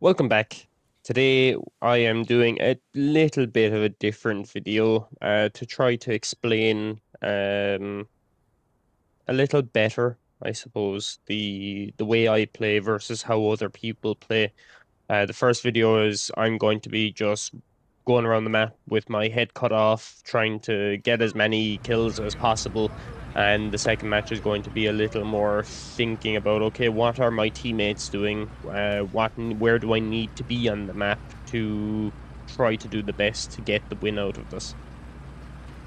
Welcome back. Today I am doing a little bit of a different video to try to explain a little better, I suppose, the way I play versus how other people play. The first video is I'm going to be just going around the map with my head cut off, trying to get as many kills as possible. And the second match is going to be a little more thinking about, okay, what are my teammates doing? Where do I need to be on the map to try to do the best to get the win out of this?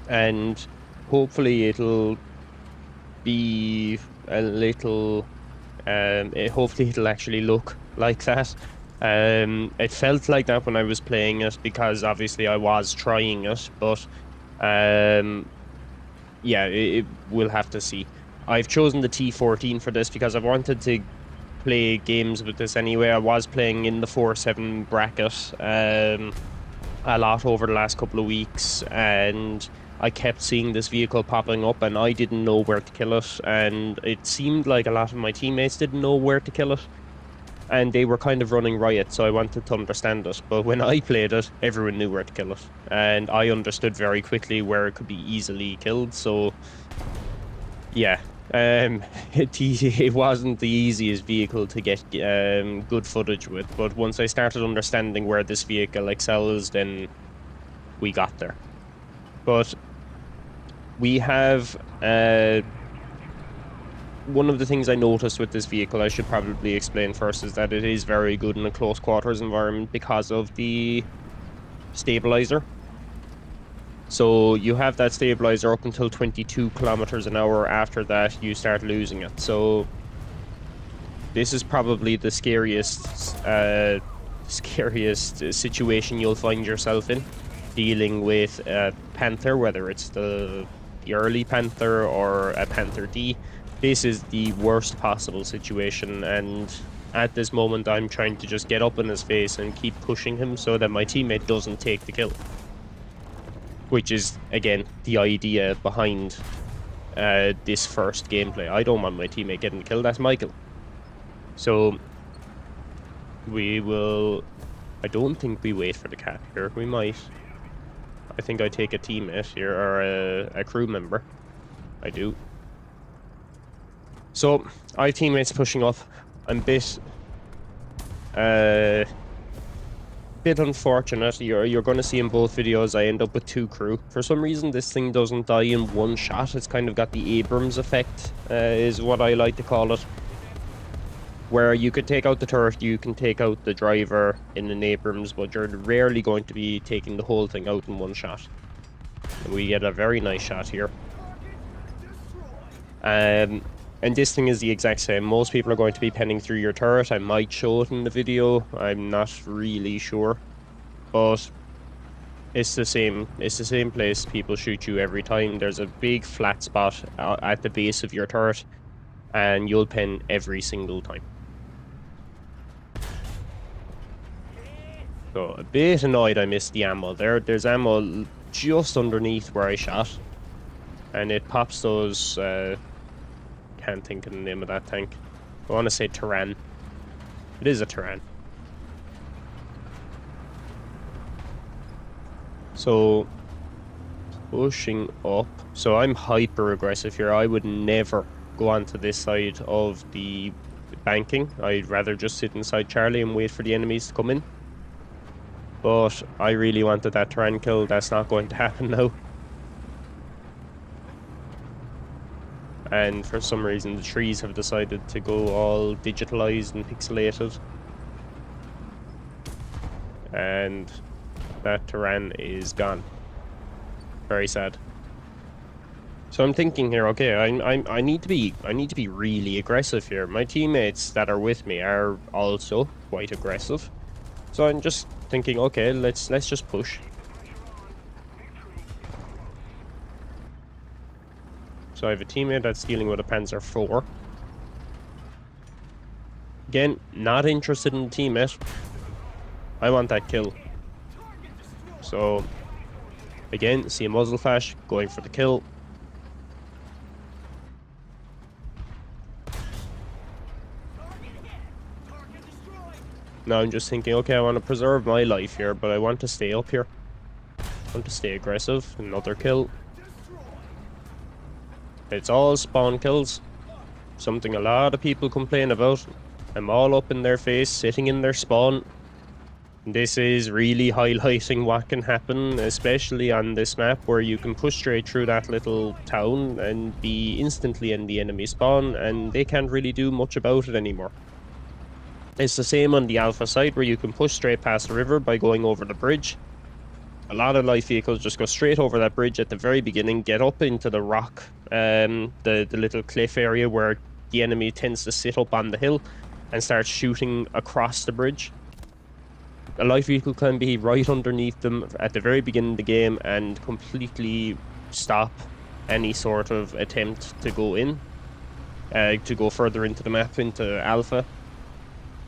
And hopefully be a little hopefully it'll actually look like that. It felt like that when I was playing it because obviously I was trying it, but um, yeah, we'll have to see. I've chosen the T14 for this because I wanted to play games with this anyway. I was playing in the 4-7 bracket a lot over the last couple of weeks, and I kept seeing this vehicle popping up, and I didn't know where to kill it. And it seemed like a lot of my teammates didn't know where to kill it, and they were kind of running riot. So I wanted to understand it. But when I played it, everyone knew where to kill it, and I understood very quickly where it could be easily killed. So yeah, it wasn't the easiest vehicle to get good footage with, but once I started understanding where this vehicle excels, then we got there. But we have one of the things I noticed with this vehicle, I should probably explain first, is that it is very good in a close quarters environment because of the stabilizer. So you have that stabilizer up until 22 kilometers an hour. After that, you start losing it. So this is probably the scariest situation you'll find yourself in, dealing with a Panther, whether it's the early Panther or a Panther D. This is the worst possible situation, and at this moment I'm trying to just get up in his face and keep pushing him so that my teammate doesn't take the kill. Which is, again, the idea behind this first gameplay. I don't want my teammate getting killed, that's Michael. So we will... I don't think we wait for the cap here. We might. I think I take a teammate here, or a crew member. I do. So, I have teammates pushing up. I'm bit unfortunate. You're going to see in both videos I end up with 2 crew. For some reason, this thing doesn't die in one shot. It's kind of got the Abrams effect, is what I like to call it. Where you could take out the turret, you can take out the driver in an Abrams, but you're rarely going to be taking the whole thing out in one shot. And we get a very nice shot here. And this thing is the exact same. Most people are going to be penning through your turret. I might show it in the video. I'm not really sure. But it's the same. It's the same place. People shoot you every time. There's a big flat spot at the base of your turret, and you'll pen every single time. So a bit annoyed I missed the ammo there. There's ammo just underneath where I shot. And it pops those... can't think of the name of that tank. I want to say Terran. It is a Terran. So, pushing up. So I'm hyper aggressive here. I would never go onto this side of the banking. I'd rather just sit inside Charlie and wait for the enemies to come in. But I really wanted that Terran kill. That's not going to happen now. And for some reason the trees have decided to go all digitalized and pixelated. And that Terran is gone. Very sad. So I'm thinking here, okay, I need to be really aggressive here. My teammates that are with me are also quite aggressive. So I'm just thinking, okay, let's just push. So I have a teammate that's dealing with a Panzer IV. Again, not interested in the teammate. I want that kill. So, again, see a muzzle flash, going for the kill. Now I'm just thinking, okay, I want to preserve my life here, but I want to stay up here. I want to stay aggressive. Another kill. It's all spawn kills. Something a lot of people complain about. I'm all up in their face, sitting in their spawn. This is really highlighting what can happen, especially on this map where you can push straight through that little town and be instantly in the enemy spawn, and they can't really do much about it anymore. It's the same on the alpha side where you can push straight past the river by going over the bridge. A lot of light vehicles just go straight over that bridge at the very beginning, get up into the rock, the little cliff area where the enemy tends to sit up on the hill and start shooting across the bridge. A light vehicle can be right underneath them at the very beginning of the game and completely stop any sort of attempt to go in, to go further into the map, into alpha.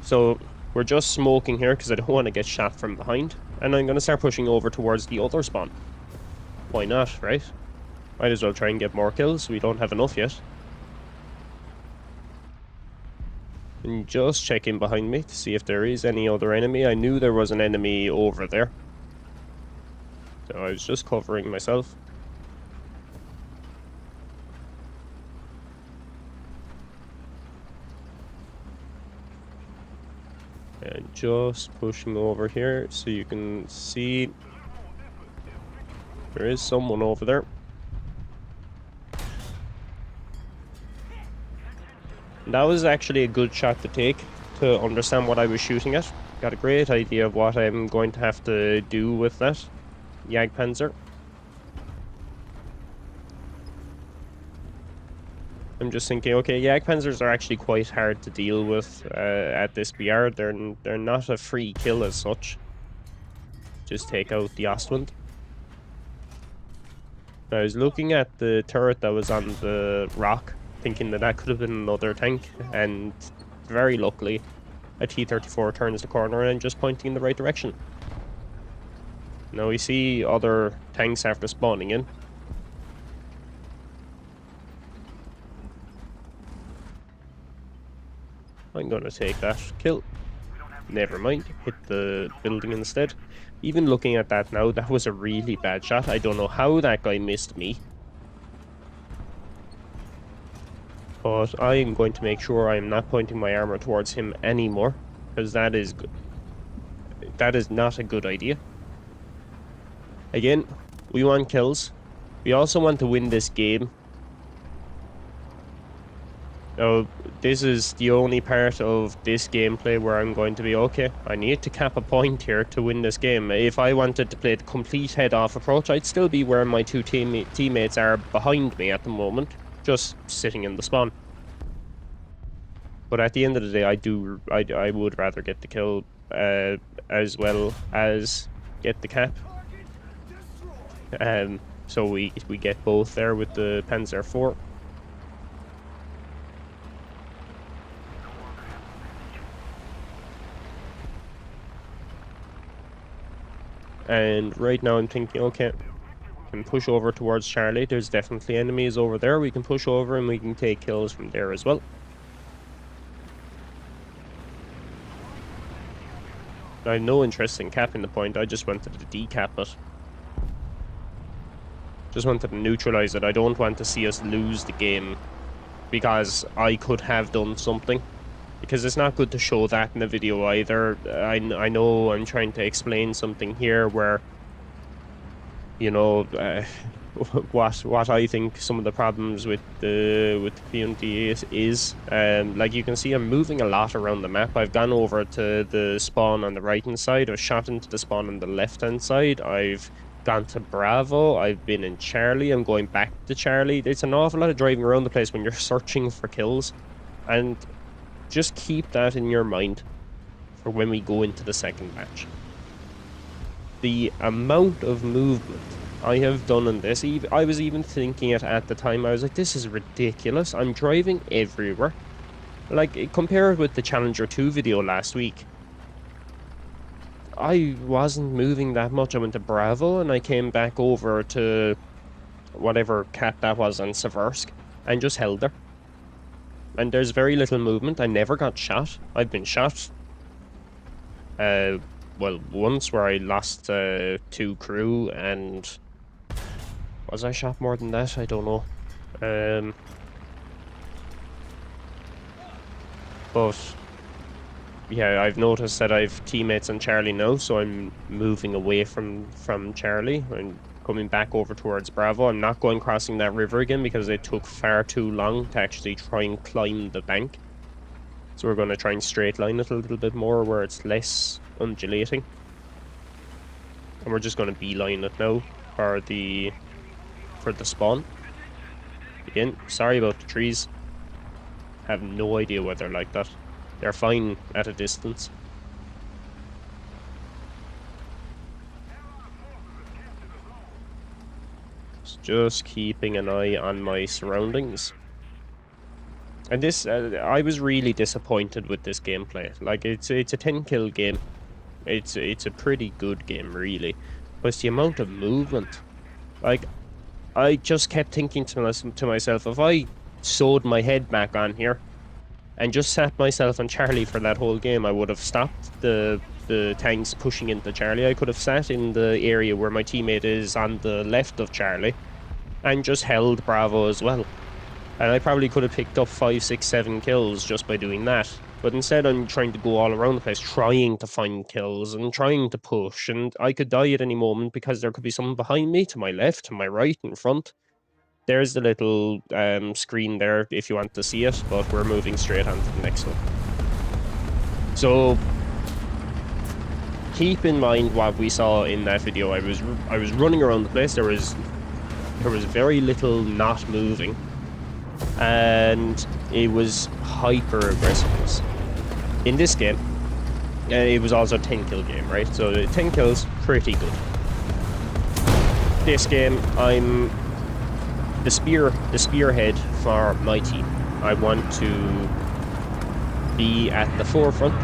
So we're just smoking here because I don't want to get shot from behind. And I'm going to start pushing over towards the other spawn. Why not, right? Might as well try and get more kills. We don't have enough yet. And just checking behind me to see if there is any other enemy. I knew there was an enemy over there, so I was just covering myself. And just pushing over here so you can see there is someone over there. That was actually a good shot to take to understand what I was shooting at. Got a great idea of what I'm going to have to do with that Jagdpanzer. I'm just thinking, okay, Jagdpanzers are actually quite hard to deal with at this BR. They're not a free kill as such. Just take out the Ostwind. I was looking at the turret that was on the rock, thinking that could have been another tank, and very luckily a T14 turns the corner and just pointing in the right direction. Now we see other tanks after spawning in. I'm gonna take that kill. Never mind, hit the building instead. Even looking at that now, that was a really bad shot. I don't know how that guy missed me. But I am going to make sure I am not pointing my armor towards him anymore, because that is not a good idea. Again, we want kills. We also want to win this game. Now, this is the only part of this gameplay where I'm going to be, okay, I need to cap a point here to win this game. If I wanted to play the complete head-off approach, I'd still be where my two teammates are behind me at the moment, just sitting in the spawn. But at the end of the day, I would rather get the kill as well as get the cap. So we get both there with the Panzer IV. And right now I'm thinking, okay, we can push over towards Charlie. There's definitely enemies over there. We can push over and we can take kills from there as well. I have no interest in capping the point. I just wanted to decap it. Just wanted to neutralize it. I don't want to see us lose the game because I could have done something. Because it's not good to show that in the video either. I know I'm trying to explain something here where, you know, what I think some of the problems with the community is. Like you can see, I'm moving a lot around the map. I've gone over to the spawn on the right hand side. I've shot into the spawn on the left hand side. I've gone to Bravo. I've been in Charlie. I'm going back to Charlie. It's an awful lot of driving around the place when you're searching for kills, and just keep that in your mind for when we go into the second match. The amount of movement I have done in this, I was even thinking it at the time. I was like, this is ridiculous. I'm driving everywhere. Like, compare it with the Challenger 2 video last week. I wasn't moving that much. I went to Bravo and I came back over to whatever cap that was on Seversk and just held there. And there's very little movement. I never got shot. I've been shot Well, once where I lost 2 crew, and was I shot more than that? I don't know. But yeah, I've noticed that I've teammates on Charlie now, so I'm moving away from Charlie and coming back over towards Bravo. I'm not going crossing that river again because it took far too long to actually try and climb the bank. So we're going to try and straight line it a little bit more where it's less undulating. And we're just going to beeline it now for the spawn. Again, sorry about the trees. Have no idea why they're like that. They're fine at a distance. Just keeping an eye on my surroundings. And this, I was really disappointed with this gameplay. Like, it's a 10-kill game. It's a pretty good game, really. But it's the amount of movement. Like, I just kept thinking to myself, if I sewed my head back on here and just sat myself on Charlie for that whole game, I would have stopped the tanks pushing into Charlie. I could have sat in the area where my teammate is on the left of Charlie and just held Bravo as well. And I probably could have picked up 5, 6, 7 kills just by doing that. But instead, I'm trying to go all around the place, trying to find kills and trying to push. And I could die at any moment because there could be someone behind me, to my left, to my right, in front. There's the little screen there if you want to see it, but we're moving straight on to the next one. So keep in mind what we saw in that video. I was running around the place. There was very little not moving, and it was hyper aggressiveness. In this game, it was also a 10-kill game, right? So 10 kills, pretty good. This game, I'm the spearhead for my team. I want to be at the forefront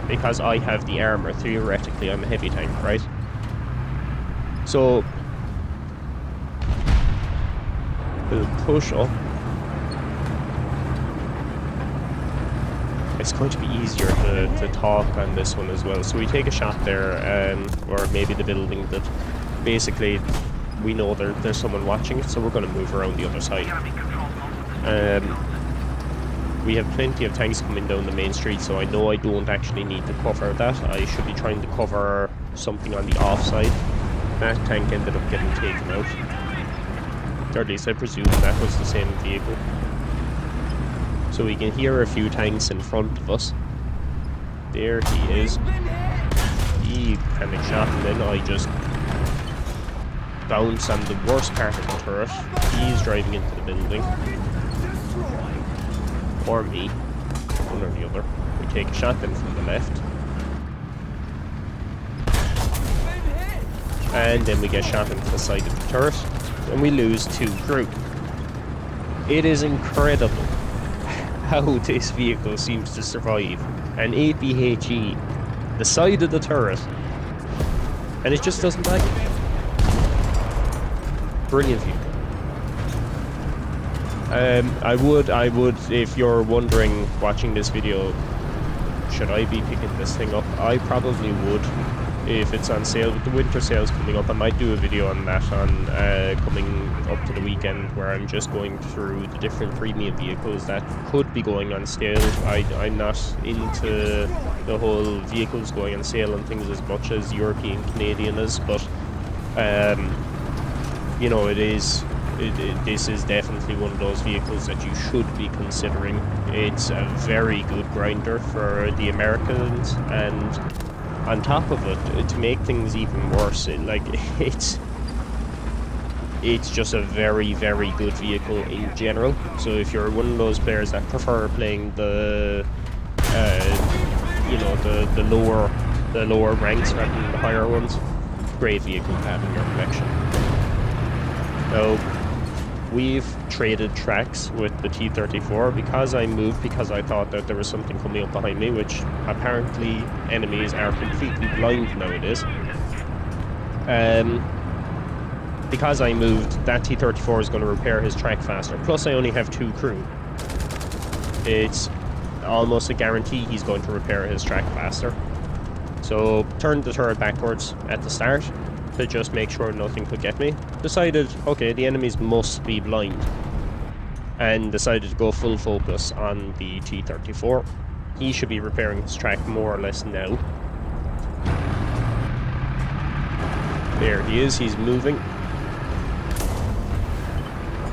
because I have the armor. Theoretically, I'm a heavy tank, right? So we'll push up. It's going to be easier to talk on this one as well. So we take a shot there, or maybe the building that basically we know there's someone watching it, so we're going to move around the other side. We have plenty of tanks coming down the main street, so I know I don't actually need to cover that. I should be trying to cover something on the offside. That tank ended up getting taken out. Or at least I presume that was the same vehicle. So we can hear a few tanks in front of us. There he is. He panic shot, and then I just bounce on the worst part of the turret. He's driving into the building. Or me. One or the other. We take a shot then from the left. And then we get shot into the side of the turret. And we lose 2 crew. It is incredible how this vehicle seems to survive an APHE, the side of the turret, and it just doesn't die. Brilliant vehicle. I would, if you're wondering, watching this video, should I be picking this thing up? I probably would. If it's on sale, with the winter sales coming up, I might do a video on that coming up to the weekend, where I'm just going through the different premium vehicles that could be going on sale. I'm not into the whole vehicles going on sale and things as much as European Canadian is, but you know, this is definitely one of those vehicles that you should be considering. It's a very good grinder for the Americans, and on top of it, to make things even worse, it's just a very, very good vehicle in general. So if you're one of those players that prefer playing the the lower ranks rather than the higher ones, great vehicle to have in your collection. Now, we've traded tracks with the T14 because I moved, because I thought that there was something coming up behind me, which apparently enemies are completely blind nowadays. Because I moved, that T14 is going to repair his track faster. Plus, I only have 2 crew. It's almost a guarantee he's going to repair his track faster. So turned the turret backwards at the start to just make sure nothing could get me. Decided, okay, the enemies must be blind. And decided to go full focus on the T14. He should be repairing his track more or less now. There he is, he's moving.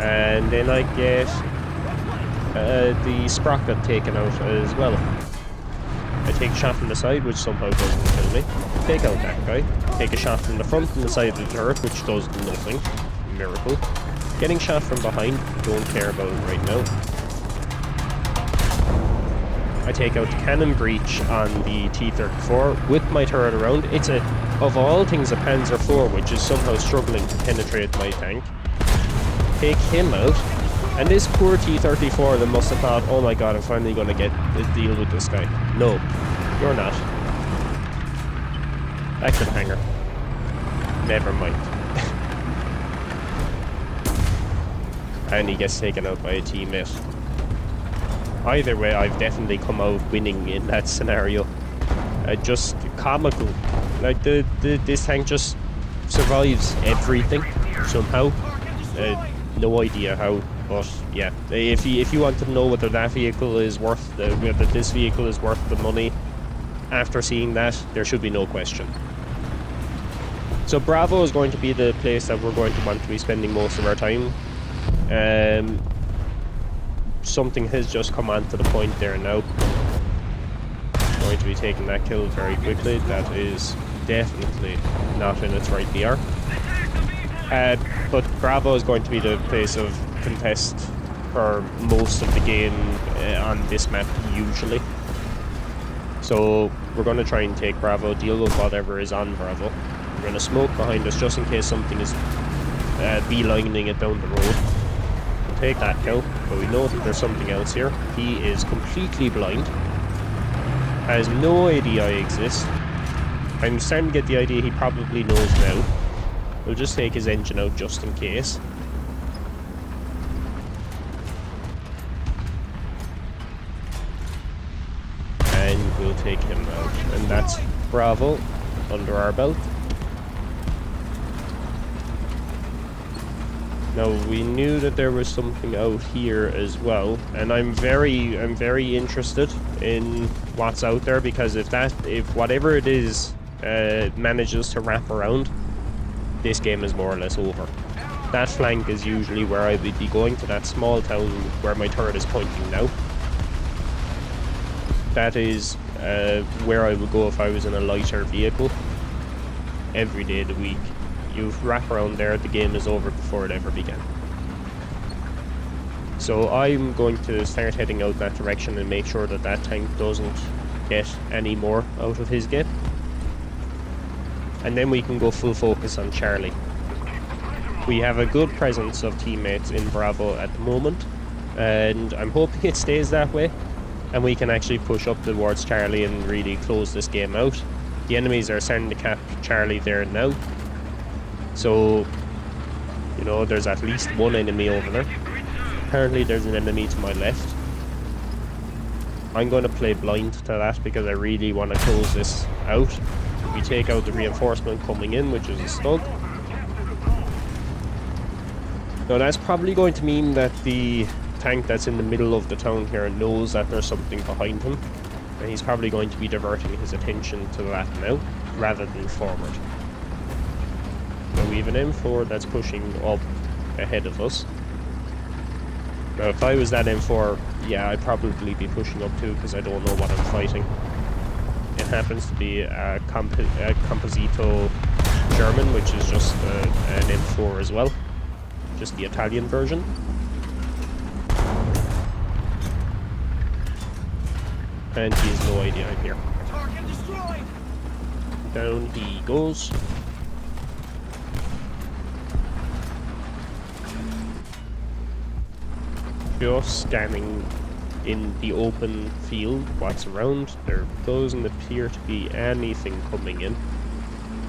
And then I get the sprocket taken out as well. I take a shot from the side, which somehow doesn't kill me. Take out that guy. Take a shot from the front and the side of the turret, which does nothing. Miracle. Getting shot from behind, don't care about it right now. I take out the cannon breach on the T-34 with my turret around. It's of all things, a Panzer IV, which is somehow struggling to penetrate my tank. Take him out. And this poor T-34 that must have thought, oh my god, I'm finally going to get a deal with this guy. No, you're not. Back to the hangar. Never mind. And he gets taken out by a teammate. Either way, I've definitely come out winning in that scenario. Just comical. Like, this tank just survives everything, somehow. No idea how, but yeah. If you want to know whether that vehicle is worth, whether this vehicle is worth the money, after seeing that, there should be no question. So Bravo is going to be the place that we're going to want to be spending most of our time. Something has just come on to the point there now. Going to be taking that kill very quickly. That is definitely not in its right BR. But Bravo is going to be the place of contest for most of the game on this map usually. So we're going to try and take Bravo, deal with whatever is on Bravo. We're going to smoke behind us just in case something is beelining it down the road. We'll take that kill, but we know that there's something else here. He is completely blind. Has no idea I exist. I'm starting to get the idea he probably knows now. We'll just take his engine out just in case. And we'll take him out. And that's Bravo under our belt. Now, we knew that there was something out here as well, and I'm very interested in what's out there, because if whatever it is manages to wrap around, this game is more or less over. That flank is usually where I would be going, to that small town where my turret is pointing now. That is where I would go if I was in a lighter vehicle every day of the week. You wrap around there, the game is over before it ever began. So I'm going to start heading out that direction and make sure that that tank doesn't get any more out of his game. And then we can go full focus on Charlie. We have a good presence of teammates in Bravo at the moment, and I'm hoping it stays that way, and we can actually push up towards Charlie and really close this game out. The enemies are starting to cap Charlie there now. So, you know, there's at least one enemy over there. Apparently there's an enemy to my left. I'm going to play blind to that because I really want to close this out. We take out the reinforcement coming in, which is a stug. Now that's probably going to mean that the tank that's in the middle of the town here knows that there's something behind him. And he's probably going to be diverting his attention to that now, rather than forward. Now we have an M4 that's pushing up ahead of us. Now if I was that M4, yeah, I'd probably be pushing up too, because I don't know what I'm fighting. It happens to be a Composito German, which is just an M4 as well. Just the Italian version. And he has no idea I'm here. Down he goes. Just scanning in the open field what's around. There doesn't appear to be anything coming in.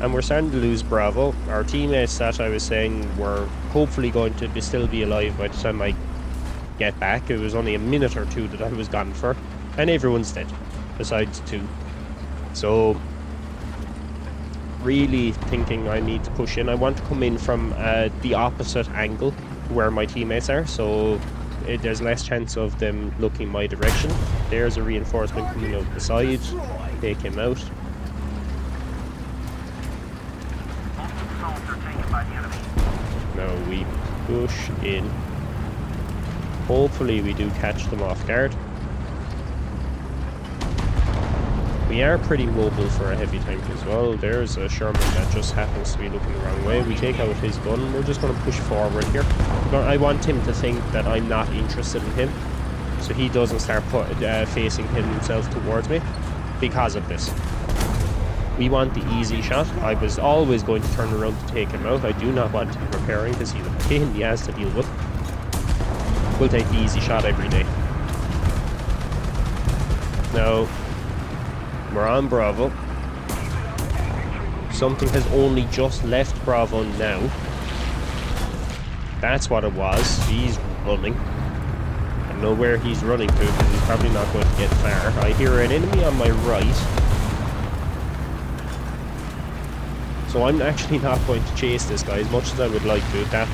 And we're starting to lose Bravo. Our teammates that I was saying were hopefully going to still be alive by the time I get back. It was only a minute or two that I was gone for. And everyone's dead, besides two. So, really thinking I need to push in. I want to come in from the opposite angle where my teammates are, so there's less chance of them looking my direction. There's a reinforcement coming out the side. Take him out. Now we push in. Hopefully we do catch them off guard. We are pretty mobile for a heavy tank as well. There's a Sherman that just happens to be looking the wrong way. We take out his gun. We're just going to push forward here. I want him to think that I'm not interested in him, so he doesn't start facing himself towards me because of this. We want the easy shot. I was always going to turn around to take him out. I do not want him repairing because he's a pain in the ass to deal with. We'll take the easy shot every day. Now, we're on Bravo. Something has only just left Bravo now. That's what it was. He's running. I don't know where he's running to, because he's probably not going to get far. I hear an enemy on my right. So I'm actually not going to chase this guy as much as I would like to. That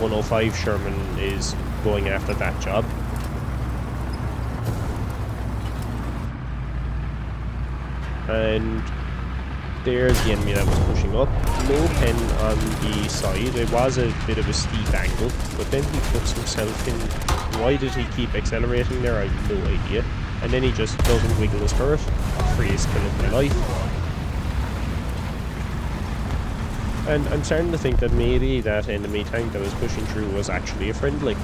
105 Sherman is going after that job. And there's the enemy that was pushing up. No pen on the side. It was a bit of a steep angle, but then he puts himself in. Why did he keep accelerating there? I have no idea. And then he just doesn't wiggle his turret. Freest kill of my life. And I'm starting to think that maybe that enemy tank that was pushing through was actually a friendly.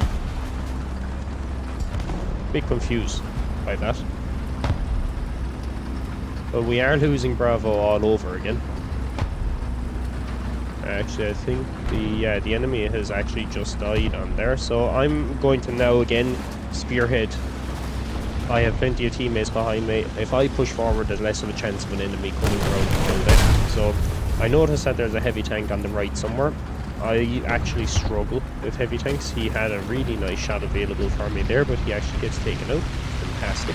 Bit confused by that. But we are losing Bravo all over again. Actually, I think the enemy has actually just died on there. So I'm going to now again spearhead. I have plenty of teammates behind me. If I push forward, there's less of a chance of an enemy coming around to kill them. So I noticed that there's a heavy tank on the right somewhere. I actually struggle with heavy tanks. He had a really nice shot available for me there, but he actually gets taken out. Fantastic.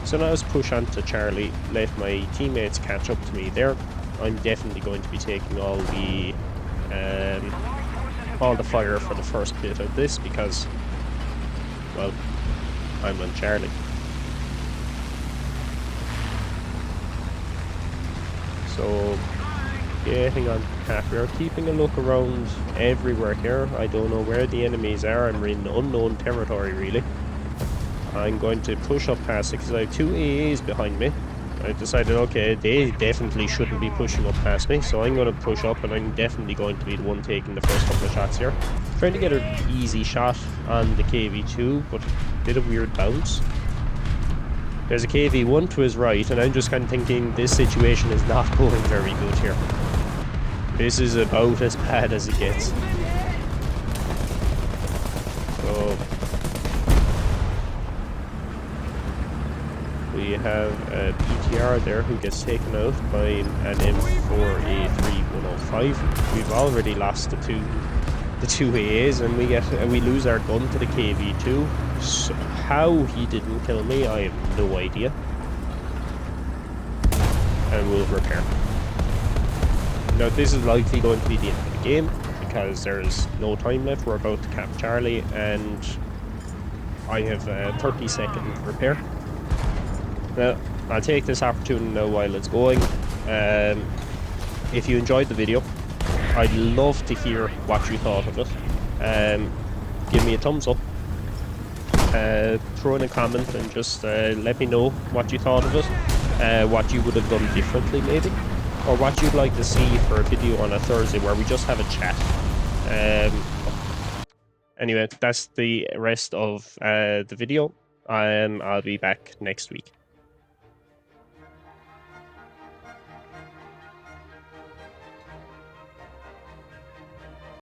So now let's push on to Charlie, let my teammates catch up to me there. I'm definitely going to be taking all the fire for the first bit of this because, well, I'm on Charlie. So, getting on Cap, we're keeping a look around everywhere here. I don't know where the enemies are. I'm in unknown territory, really. I'm going to push up past it because I have two AAs behind me. I decided, okay, they definitely shouldn't be pushing up past me, so I'm going to push up and I'm definitely going to be the one taking the first couple of shots here. Trying to get an easy shot on the KV2, but a bit of weird bounce. There's a KV1 to his right, and I'm just kind of thinking this situation is not going very good here. This is about as bad as it gets. So we have a PTR there who gets taken out by an M4A3105. We've already lost the two AAs, and we lose our gun to the KV2. So how he didn't kill me, I have no idea. And we'll repair. Now this is likely going to be the end of the game because there's no time left. We're about to cap Charlie, and I have a 30-second repair. Now, I'll take this opportunity now while it's going. If you enjoyed the video, I'd love to hear what you thought of it. Give me a thumbs up. Throw in a comment and just let me know what you thought of it. What you would have done differently, maybe. Or what you'd like to see for a video on a Thursday where we just have a chat. Anyway, that's the rest of the video. I'll be back next week.